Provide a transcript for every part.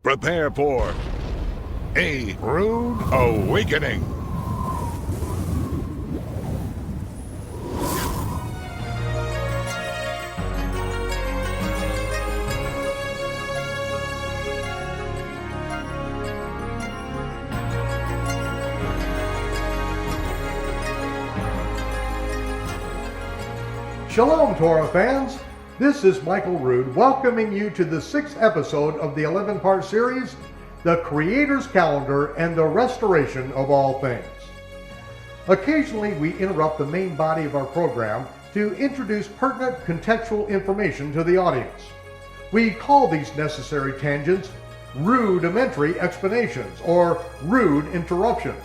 Prepare for a rude awakening. Shalom, Torah fans. This is Michael Rood welcoming you to the 6th episode of the 11-part series, The Creator's Calendar and the Restoration of All Things. Occasionally, we interrupt the main body of our program to introduce pertinent contextual information to the audience. We call these necessary tangents rudimentary explanations or rude interruptions.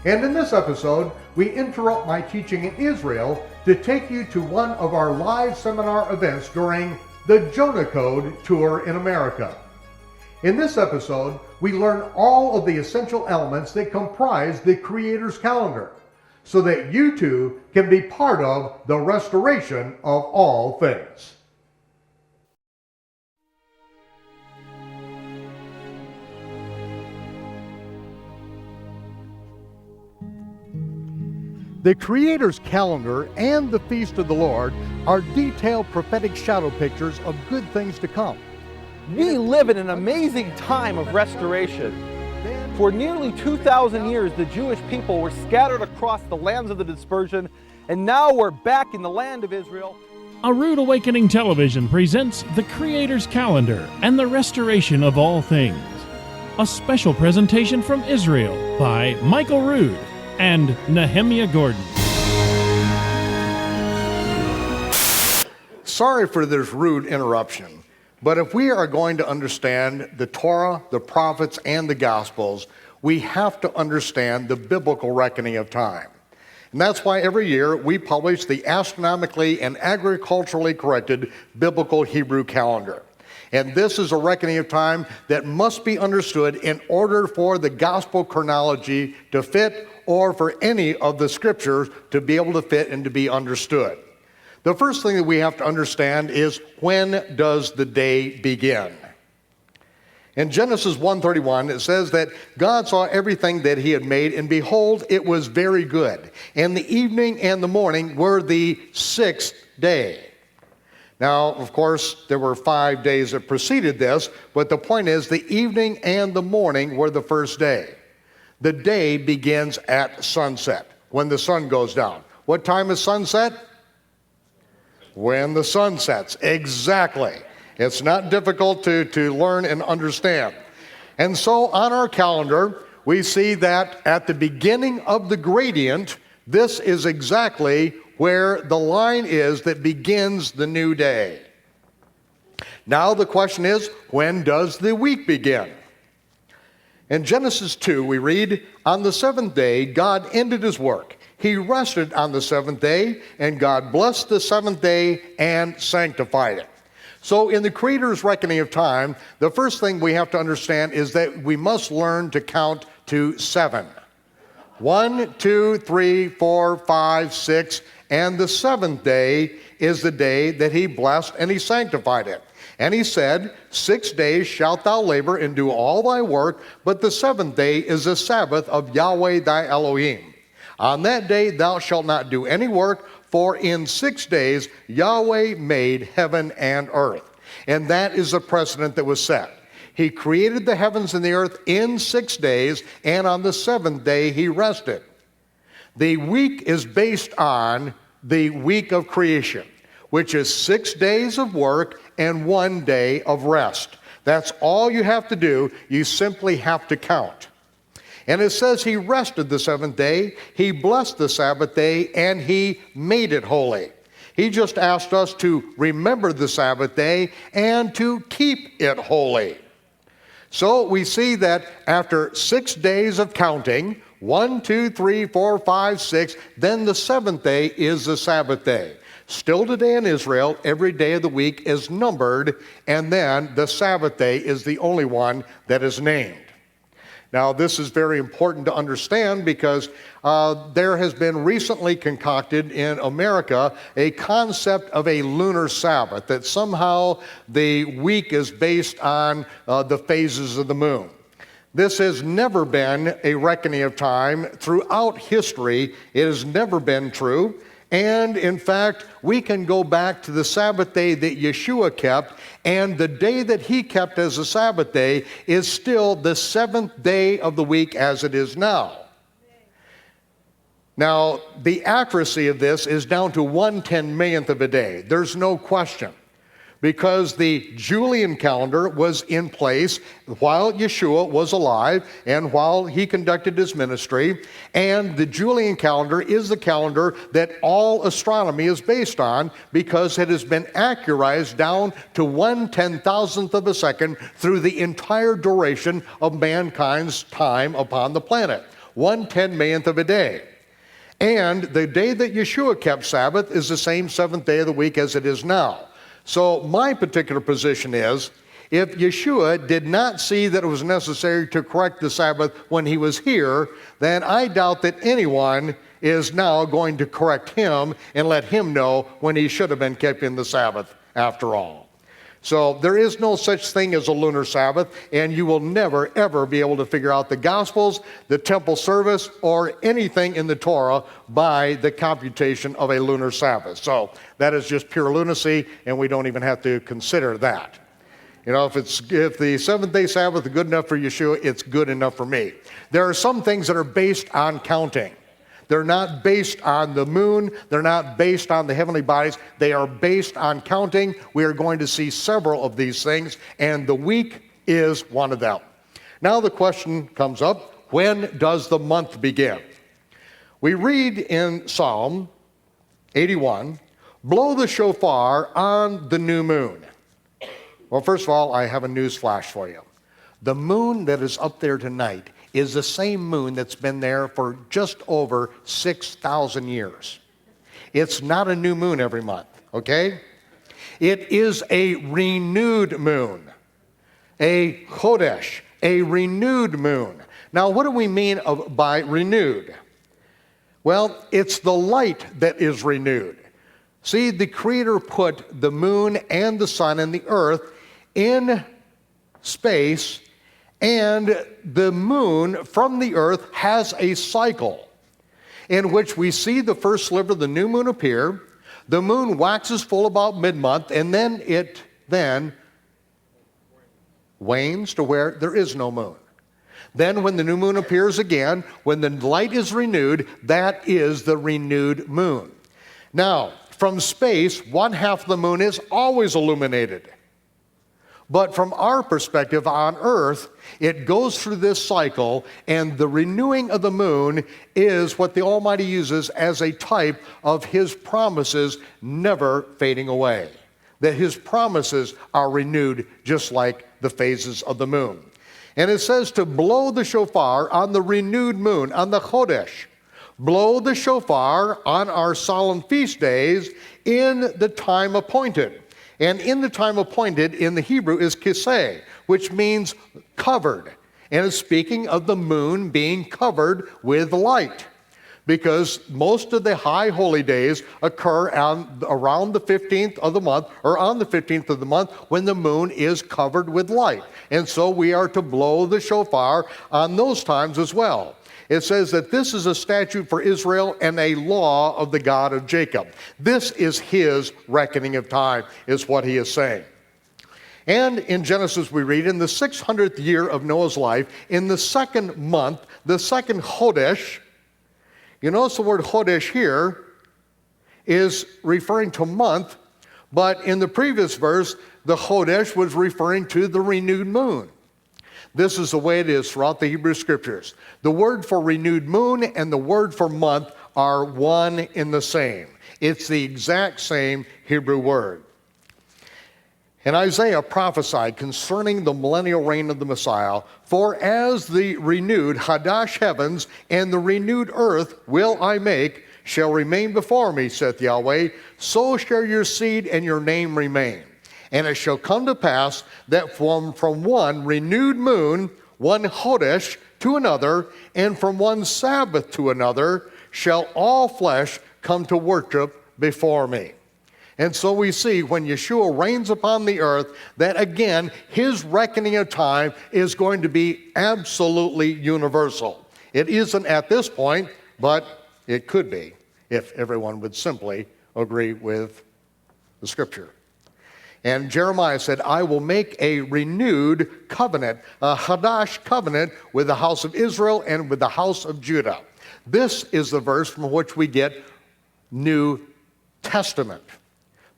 And in this episode, we interrupt my teaching in Israel to take you to one of our live seminar events during the Jonah Code tour in America. In this episode, we learn all of the essential elements that comprise the Creator's calendar, so that you too can be part of the restoration of all things. The Creator's calendar and the Feast of the Lord are detailed prophetic shadow pictures of good things to come. We live in an amazing time of restoration. For nearly 2,000 years, the Jewish people were scattered across the lands of the dispersion, and now we're back in the land of Israel. A Rude Awakening Television presents The Creator's Calendar and the Restoration of All Things. A special presentation from Israel by Michael Rood and Nehemiah Gordon. Sorry for this rude interruption, but if we are going to understand the Torah, the prophets, and the Gospels, we have to understand the biblical reckoning of time. And that's why every year we publish the astronomically and agriculturally corrected biblical Hebrew calendar. And this is a reckoning of time that must be understood in order for the gospel chronology to fit, or for any of the scriptures to be able to fit and to be understood. The first thing that we have to understand is, when does the day begin? In Genesis 1:31, it says that God saw everything that he had made, and behold, it was very good. And the evening and the morning were the 6th day. Now, of course, there were 5 days that preceded this, but the point is the evening and the morning were the first day. The day begins at sunset, when the sun goes down. What time is sunset? When the sun sets. Exactly. It's not difficult to learn and understand. And so on our calendar, we see that at the beginning of the gradient, this is exactly where the line is that begins the new day. Now the question is, when does the week begin? In Genesis 2, we read, on the 7th day, God ended his work. He rested on the 7th day, and God blessed the 7th day and sanctified it. So in the Creator's reckoning of time, the first thing we have to understand is that we must learn to count to 7. 1, 2, 3, 4, 5, 6, and the 7th day is the day that he blessed and he sanctified it. And he said, 6 days shalt thou labor and do all thy work, but the 7th day is the Sabbath of Yahweh thy Elohim. On that day thou shalt not do any work, for in 6 days Yahweh made heaven and earth. And that is the precedent that was set. He created the heavens and the earth in 6 days, and on the 7th day he rested. The week is based on the week of creation, which is 6 days of work and 1 day of rest. That's all you have to do. You simply have to count. And it says he rested the 7th day, he blessed the Sabbath day, and he made it holy. He just asked us to remember the Sabbath day and to keep it holy. So we see that after 6 days of counting, 1, 2, 3, 4, 5, 6, then the 7th day is the Sabbath day. Still today in Israel, every day of the week is numbered, and then the Sabbath day is the only one that is named. Now, this is very important to understand because there has been recently concocted in America a concept of a lunar Sabbath, that somehow the week is based on the phases of the moon. This has never been a reckoning of time throughout history. It has never been true. And in fact, we can go back to the Sabbath day that Yahshua kept, and the day that he kept as a Sabbath day is still the seventh day of the week as it is now. Now, the accuracy of this is down to 1/10,000,000th of a day. There's no question. Because the Julian calendar was in place while Yahshua was alive and while he conducted his ministry. And the Julian calendar is the calendar that all astronomy is based on, because it has been accurized down to 1/10,000th of a second through the entire duration of mankind's time upon the planet. 1/10,000,000th of a day. And the day that Yahshua kept Sabbath is the same seventh day of the week as it is now. So my particular position is, if Yahshua did not see that it was necessary to correct the Sabbath when he was here, then I doubt that anyone is now going to correct him and let him know when he should have been keeping the Sabbath after all. So there is no such thing as a lunar Sabbath, and you will never, ever be able to figure out the Gospels, the temple service, or anything in the Torah by the computation of a lunar Sabbath. So that is just pure lunacy, and we don't even have to consider that. You know, if the seventh-day Sabbath is good enough for Yahshua, it's good enough for me. There are some things that are based on counting. They're not based on the moon. They're not based on the heavenly bodies. They are based on counting. We are going to see several of these things, and the week is one of them. Now the question comes up, when does the month begin? We read in Psalm 81, blow the shofar on the new moon. Well, first of all, I have a news flash for you. The moon that is up there tonight is the same moon that's been there for just over 6,000 years. It's not a new moon every month, okay? It is a renewed moon, a chodesh, a renewed moon. Now, what do we mean by renewed? Well, it's the light that is renewed. See, the Creator put the moon and the sun and the earth in space, and the moon from the earth has a cycle in which we see the first sliver of the new moon appear. The moon waxes full about mid-month, and then it wanes to where there is no moon. Then when the new moon appears again, when the light is renewed, that is the renewed moon. Now, from space, one half of the moon is always illuminated. But from our perspective on earth, it goes through this cycle, and the renewing of the moon is what the Almighty uses as a type of his promises never fading away. That his promises are renewed just like the phases of the moon. And it says to blow the shofar on the renewed moon, on the chodesh. Blow the shofar on our solemn feast days in the time appointed. And in the time appointed in the Hebrew is kiseh, which means covered. And it's speaking of the moon being covered with light. Because most of the high holy days occur around the 15th of the month, or on the 15th of the month, when the moon is covered with light. And so we are to blow the shofar on those times as well. It says that this is a statute for Israel and a law of the God of Jacob. This is his reckoning of time, is what he is saying. And in Genesis we read, in the 600th year of Noah's life, in the second month, the second chodesh, you notice the word chodesh here is referring to month, but in the previous verse, the chodesh was referring to the renewed moon. This is the way it is throughout the Hebrew Scriptures. The word for renewed moon and the word for month are one in the same. It's the exact same Hebrew word. And Isaiah prophesied concerning the millennial reign of the Messiah, for as the renewed Hadash heavens and the renewed earth will I make, shall remain before me, saith Yahweh, so shall your seed and your name remain. And it shall come to pass that from one renewed moon, one chodesh, to another, and from one Sabbath to another shall all flesh come to worship before me. And so we see when Yahshua reigns upon the earth that again, his reckoning of time is going to be absolutely universal. It isn't at this point, but it could be if everyone would simply agree with the scripture. And Jeremiah said, I will make a renewed covenant, a Hadash covenant with the house of Israel and with the house of Judah. This is the verse from which we get New Testament,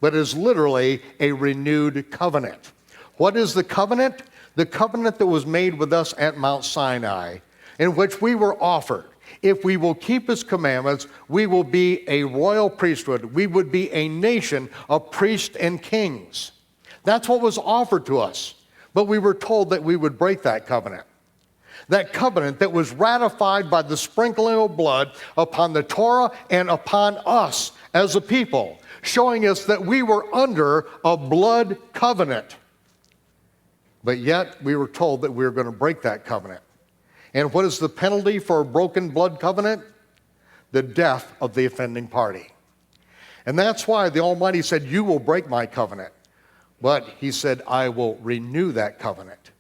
but is literally a renewed covenant. What is the covenant? The covenant that was made with us at Mount Sinai, in which we were offered. If we will keep his commandments, we will be a royal priesthood. We would be a nation of priests and kings. That's what was offered to us. But we were told that we would break that covenant. That covenant that was ratified by the sprinkling of blood upon the Torah and upon us as a people, showing us that we were under a blood covenant. But yet we were told that we were going to break that covenant. And what is the penalty for a broken blood covenant? The death of the offending party. And that's why the Almighty said, you will break my covenant. But he said, I will renew that covenant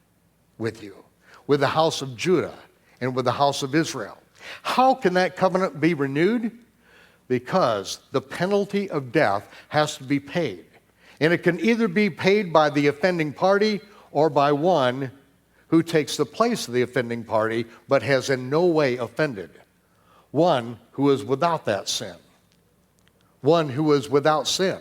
with you, with the house of Judah and with the house of Israel. How can that covenant be renewed? Because the penalty of death has to be paid. And it can either be paid by the offending party or by one who takes the place of the offending party but has in no way offended. One who is without that sin. One who is without sin.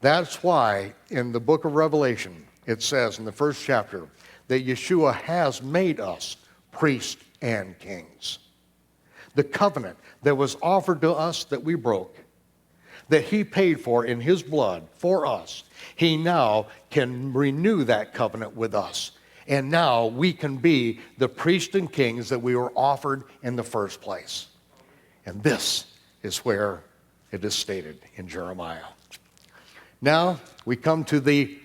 That's why in the book of Revelation it says in the first chapter that Yahshua has made us priests and kings. The covenant that was offered to us that we broke, that he paid for in his blood for us, he now can renew that covenant with us. And now we can be the priests and kings that we were offered in the first place. And this is where it is stated in Jeremiah. Now we come to the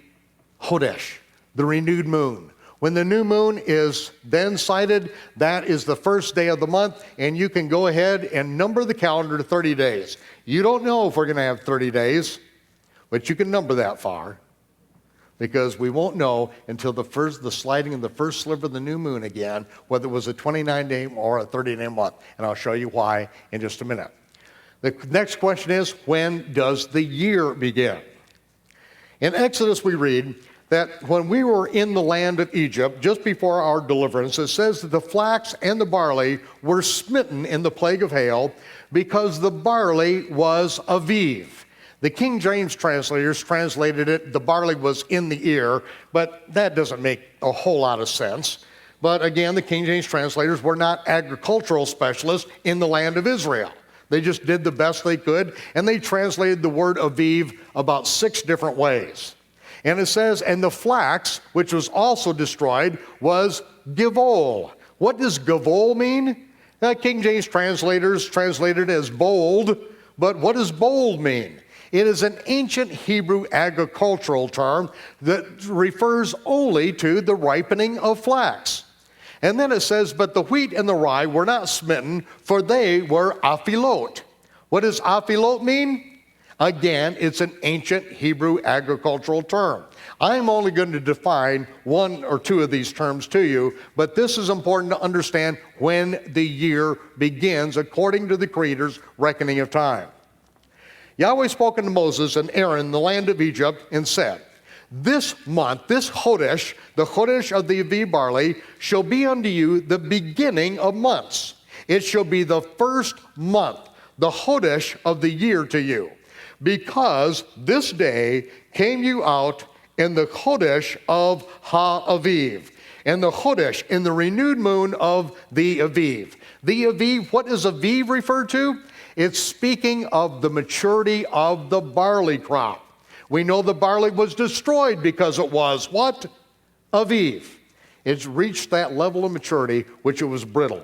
Chodesh, the renewed moon. When the new moon is then sighted, that is the first day of the month, and you can go ahead and number the calendar to 30 days. You don't know if we're going to have 30 days, but you can number that far, because we won't know until the sliding of the first sliver of the new moon again, whether it was a 29-day or a 30-day month, and I'll show you why in just a minute. The next question is, when does the year begin? In Exodus we read that when we were in the land of Egypt, just before our deliverance, it says that the flax and the barley were smitten in the plague of hail because the barley was aviv. The King James translators translated it, the barley was in the ear, but that doesn't make a whole lot of sense. But again, the King James translators were not agricultural specialists in the land of Israel. They just did the best they could, and they translated the word aviv about 6 different ways. And it says, and the flax, which was also destroyed, was givol. What does givol mean? King James translators translated it as bold, but what does bold mean? It is an ancient Hebrew agricultural term that refers only to the ripening of flax. And then it says, but the wheat and the rye were not smitten, for they were aphilot. What does aphilot mean? Again, it's an ancient Hebrew agricultural term. I'm only going to define 1 or 2 of these terms to you, but this is important to understand when the year begins according to the Creator's reckoning of time. Yahweh spoke unto Moses and Aaron in the land of Egypt and said, this month, this Chodesh, the Chodesh of the Aviv barley, shall be unto you the beginning of months. It shall be the first month, the Chodesh of the year to you. Because this day came you out in the Chodesh of Ha-Aviv, and the Chodesh in the renewed moon of the Aviv. The Aviv, what does Aviv refer to? It's speaking of the maturity of the barley crop. We know the barley was destroyed because it was what? Aviv. It's reached that level of maturity which it was brittle.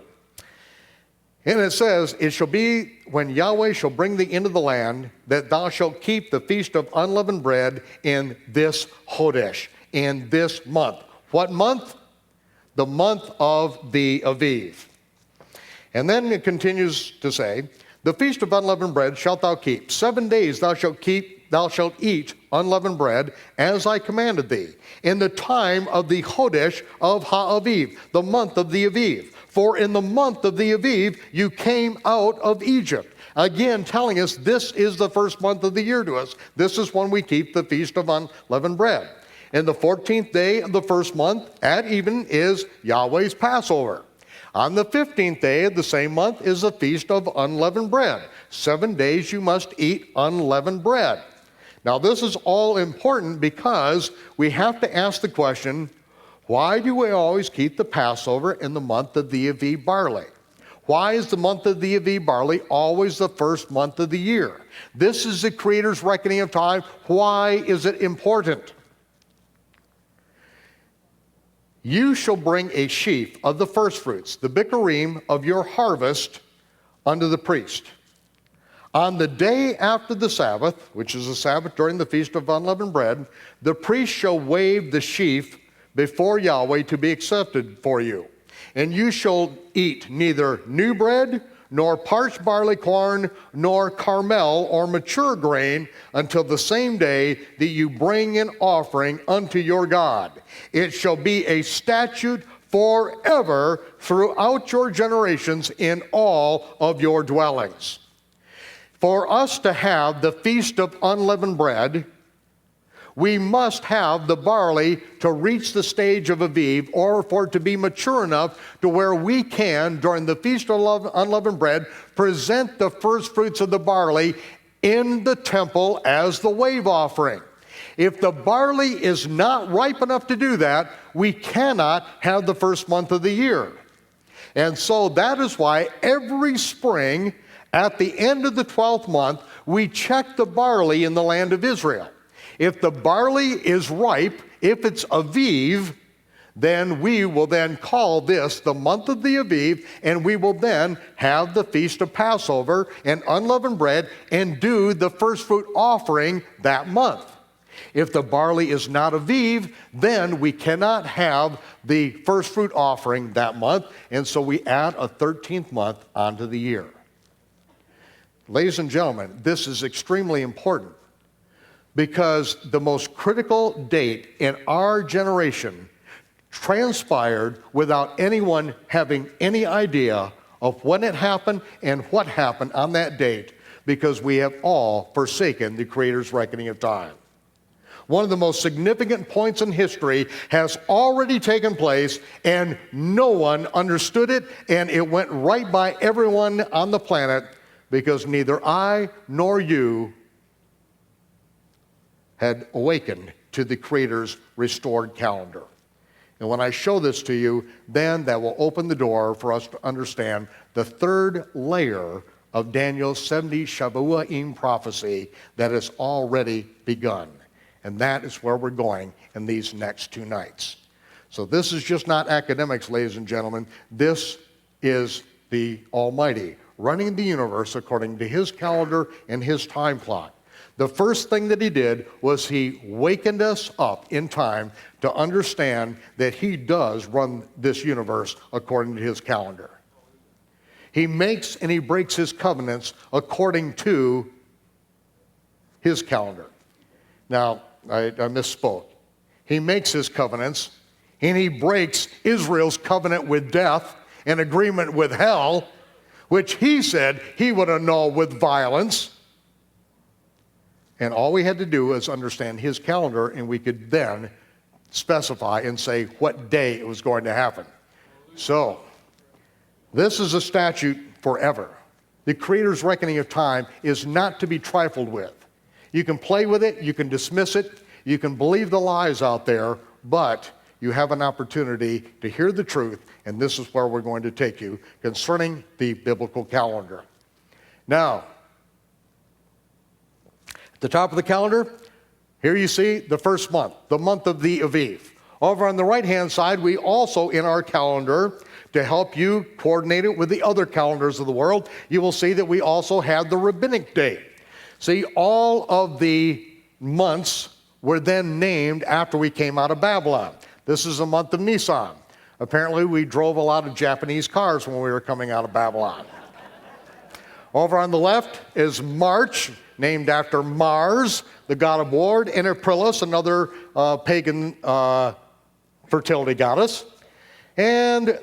And it says, it shall be when Yahweh shall bring thee into the land that thou shalt keep the feast of unleavened bread in this Chodesh, in this month. What month? the month of the Aviv. And then it continues to say, the feast of unleavened bread shalt thou keep. 7 days thou shalt eat unleavened bread, as I commanded thee, in the time of the Chodesh of Ha'aviv, the month of the Aviv. For in the month of the Aviv you came out of Egypt. Again, telling us this is the first month of the year to us. This is when we keep the feast of unleavened bread. And the 14th day of the first month at even is Yahweh's Passover. On the 15th day of the same month is the feast of unleavened bread. 7 days you must eat unleavened bread. Now this is all important because we have to ask the question, why do we always keep the Passover in the month of the Aviv barley? Why is the month of the Aviv barley always the first month of the year? This is the Creator's reckoning of time. Why is it important? You shall bring a sheaf of the firstfruits, the bikurim of your harvest, unto the priest. On the day after the Sabbath, which is the Sabbath during the Feast of Unleavened Bread, the priest shall wave the sheaf before Yahweh to be accepted for you. And you shall eat neither new bread, nor parched barley corn, nor carmel or mature grain, until the same day that you bring an offering unto your God. It shall be a statute forever throughout your generations in all of your dwellings. For us to have the Feast of Unleavened Bread, we must have the barley to reach the stage of Aviv, or for it to be mature enough to where we can, during the Feast of Unleavened Bread, present the first fruits of the barley in the temple as the wave offering. If the barley is not ripe enough to do that, we cannot have the first month of the year. And so that is why every spring, at the end of the 12th month, we check the barley in the land of Israel. If the barley is ripe, if it's Aviv, then we will then call this the month of the Aviv, and we will then have the Feast of Passover and unleavened bread and do the first fruit offering that month. If the barley is not Aviv, then we cannot have the first fruit offering that month, and so we add a 13th month onto the year. Ladies and gentlemen, this is extremely important, because the most critical date in our generation transpired without anyone having any idea of when it happened and what happened on that date, because we have all forsaken the Creator's reckoning of time. One of the most significant points in history has already taken place, and no one understood it, and it went right by everyone on the planet, because neither I nor you had awakened to the Creator's restored calendar. And when I show this to you, then that will open the door for us to understand the third layer of Daniel's 70 Shavuot prophecy that has already begun. And that is where we're going in these next 2 nights. So this is just not academics, ladies and gentlemen. This is the Almighty running the universe according to His calendar and His time clock. The first thing that He did was He wakened us up in time to understand that He does run this universe according to His calendar. He makes and He breaks His covenants according to His calendar. Now, I misspoke. He makes His covenants, and He breaks Israel's covenant with death and agreement with hell, which He said He would annul with violence. And all we had to do was understand His calendar, and we could then specify and say what day it was going to happen. So, this is a statute forever. The Creator's reckoning of time is not to be trifled with. You can play with it, you can dismiss it, you can believe the lies out there, but you have an opportunity to hear the truth, and this is where we're going to take you concerning the biblical calendar. Now, at the top of the calendar, here you see the first month, the month of the Aviv. Over on the right-hand side, we also, in our calendar, to help you coordinate it with the other calendars of the world, you will see that we also have the Rabbinic Date. See, all of the months were then named after we came out of Babylon. This is the month of Nisan. Apparently, we drove a lot of Japanese cars when we were coming out of Babylon. Over on the left is March, named after Mars, the god of war, and Aprilis, another pagan fertility goddess. And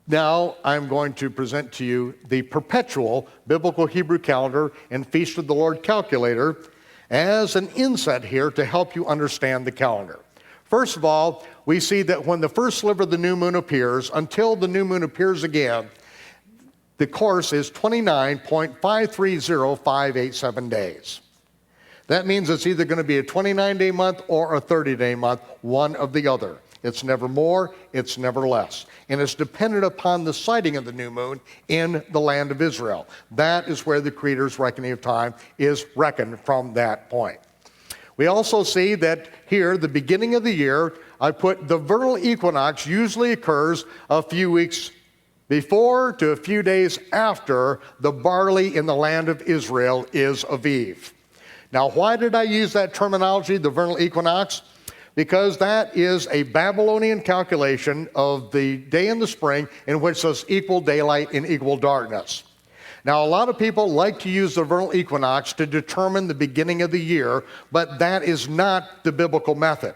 now I'm going to present to you the Perpetual Biblical Hebrew Calendar and Feast of the Lord calculator as an inset here to help you understand the calendar. First of all, we see that when the first sliver of the new moon appears, until the new moon appears again, the course is 29.530587 days. That means it's either going to be a 29-day month or a 30-day month, one of the other. It's never more, it's never less. And it's dependent upon the sighting of the new moon in the land of Israel. That is where the Creator's reckoning of time is reckoned from that point. We also see that here, the beginning of the year, I put the vernal equinox usually occurs a few weeks before to a few days after the barley in the land of Israel is Aviv. Now, why did I use that terminology, the vernal equinox? Because that is a Babylonian calculation of the day in the spring in which there's equal daylight and equal darkness. Now, a lot of people like to use the vernal equinox to determine the beginning of the year, but that is not the biblical method.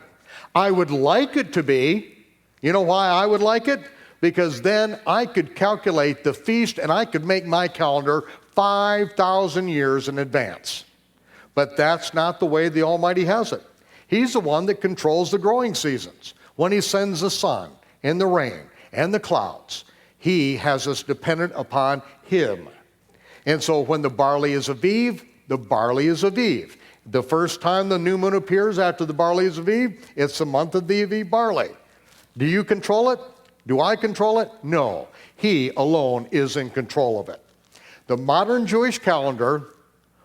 I would like it to be. You know why I would like it? Because then I could calculate the feast and I could make my calendar 5,000 years in advance. But that's not the way the Almighty has it. He's the one that controls the growing seasons. When he sends the sun and the rain and the clouds, he has us dependent upon him. And so when the barley is Aviv, the barley is Aviv. The first time the new moon appears after the barley is Aviv, it's the month of the Aviv barley. Do you control it? Do I control it? No. He alone is in control of it. The modern Jewish calendar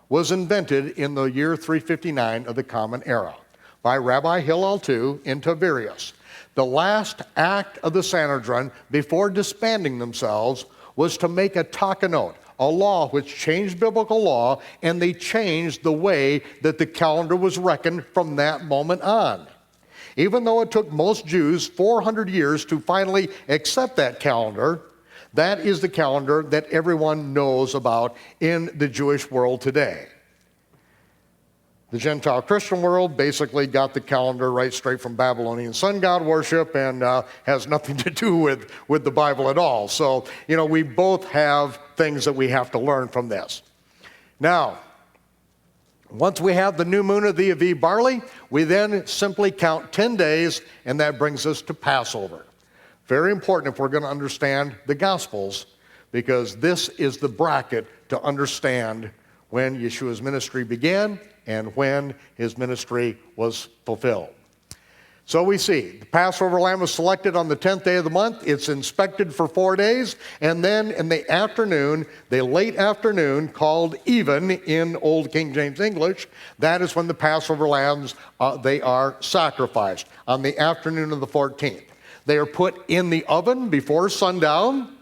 was invented in the year 359 of the Common Era by Rabbi Hillel II in Tiberias. The last act of the Sanhedrin before disbanding themselves was to make a takanot, a law which changed biblical law, and they changed the way that the calendar was reckoned from that moment on. Even though it took most Jews 400 years to finally accept that calendar, that is the calendar that everyone knows about in the Jewish world today. The Gentile Christian world basically got the calendar right straight from Babylonian sun god worship and has nothing to do with the Bible at all. So, we both have things that we have to learn from this. Now, once we have the new moon of the Aviv barley, we then simply count 10 days, and that brings us to Passover. Very important if we're going to understand the Gospels, because this is the bracket to understand when Yeshua's ministry began and when his ministry was fulfilled. So we see the Passover lamb was selected on the 10th day of the month. It's inspected for 4 days, and then in the afternoon, the late afternoon, called even in Old King James English, that is when the Passover lambs, they are sacrificed on the afternoon of the 14th. They are put in the oven before sundown.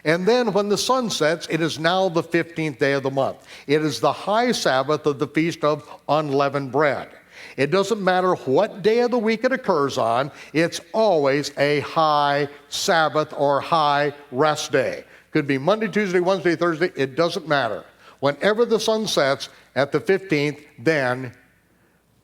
And then when the sun sets, it is now the 15th day of the month. It is the high Sabbath of the Feast of Unleavened Bread. It doesn't matter what day of the week it occurs on, it's always a high Sabbath or high rest day. Could be Monday, Tuesday, Wednesday, Thursday, it doesn't matter. Whenever the sun sets at the 15th, then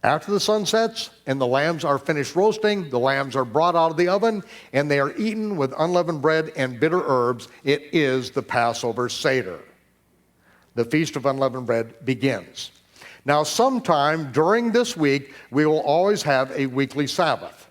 after the sun sets and the lambs are finished roasting, the lambs are brought out of the oven, and they are eaten with unleavened bread and bitter herbs. It is the Passover Seder. The Feast of Unleavened Bread begins. Now, sometime during this week, we will always have a weekly Sabbath.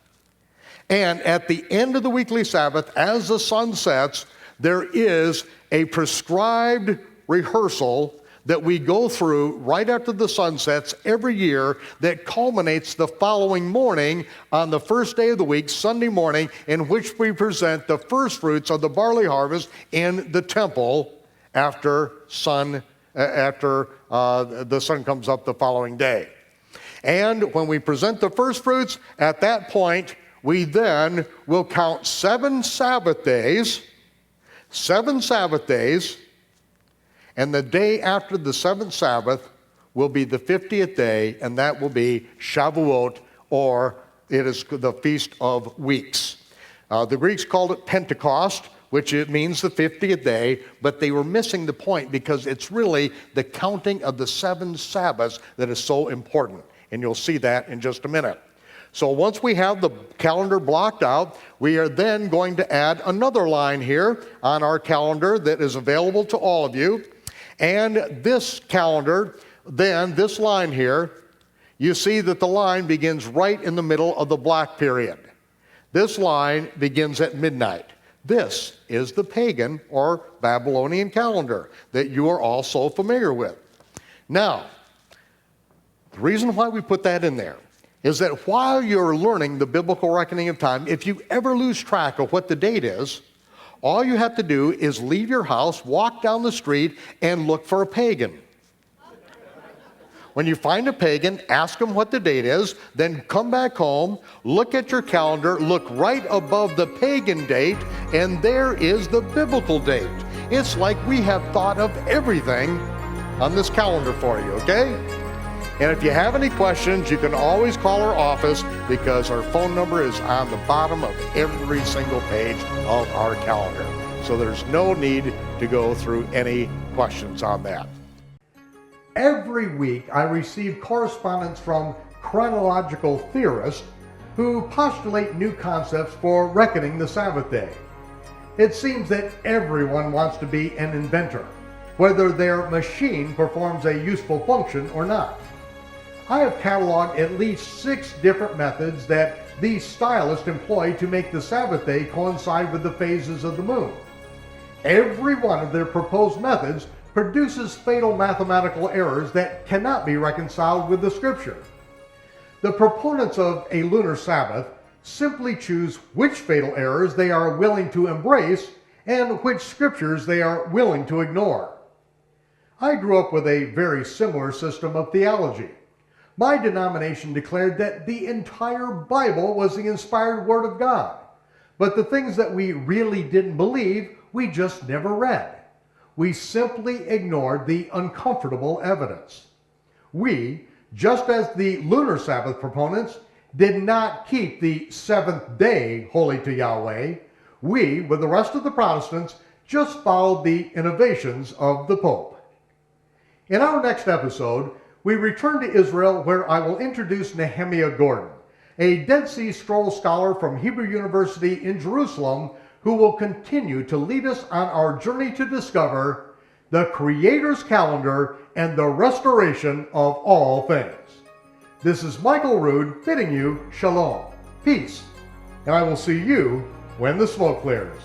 And at the end of the weekly Sabbath, as the sun sets, there is a prescribed rehearsal that we go through right after the sun sets every year that culminates the following morning on the first day of the week, Sunday morning, in which we present the first fruits of the barley harvest in the temple after the sun comes up the following day. And when we present the first fruits, at that point, we then will count 7 Sabbath days, and the day after the 7th Sabbath will be the 50th day, and that will be Shavuot, or it is the Feast of Weeks. The Greeks called it Pentecost, which it means the 50th day, but they were missing the point because it's really the counting of the 7 Sabbaths that is so important. And you'll see that in just a minute. So once we have the calendar blocked out, we are then going to add another line here on our calendar that is available to all of you. And this calendar, then this line here, you see that the line begins right in the middle of the block period. This line begins at midnight. This is the pagan or Babylonian calendar that you are all so familiar with. Now, the reason why we put that in there is that while you're learning the biblical reckoning of time, if you ever lose track of what the date is, all you have to do is leave your house, walk down the street, and look for a pagan. When you find a pagan, ask them what the date is, then come back home, look at your calendar, look right above the pagan date, and there is the biblical date. It's like we have thought of everything on this calendar for you, okay? And if you have any questions, you can always call our office because our phone number is on the bottom of every single page of our calendar. So there's no need to go through any questions on that. Every week I receive correspondence from chronological theorists who postulate new concepts for reckoning the Sabbath day. It seems that everyone wants to be an inventor, whether their machine performs a useful function or not. I have cataloged at least 6 different methods that these stylists employ to make the Sabbath day coincide with the phases of the moon. Every one of their proposed methods produces fatal mathematical errors that cannot be reconciled with the Scripture. The proponents of a lunar Sabbath simply choose which fatal errors they are willing to embrace and which scriptures they are willing to ignore. I grew up with a very similar system of theology. My denomination declared that the entire Bible was the inspired Word of God, but the things that we really didn't believe, we just never read. We simply ignored the uncomfortable evidence. We, just as the lunar Sabbath proponents, did not keep the 7th day holy to Yahweh. We, with the rest of the Protestants, just followed the innovations of the Pope. In our next episode, we return to Israel, where I will introduce Nehemiah Gordon, a Dead Sea Scroll scholar from Hebrew University in Jerusalem, who will continue to lead us on our journey to discover the Creator's calendar and the restoration of all things. This is Michael Rood bidding you shalom, peace, and I will see you when the smoke clears.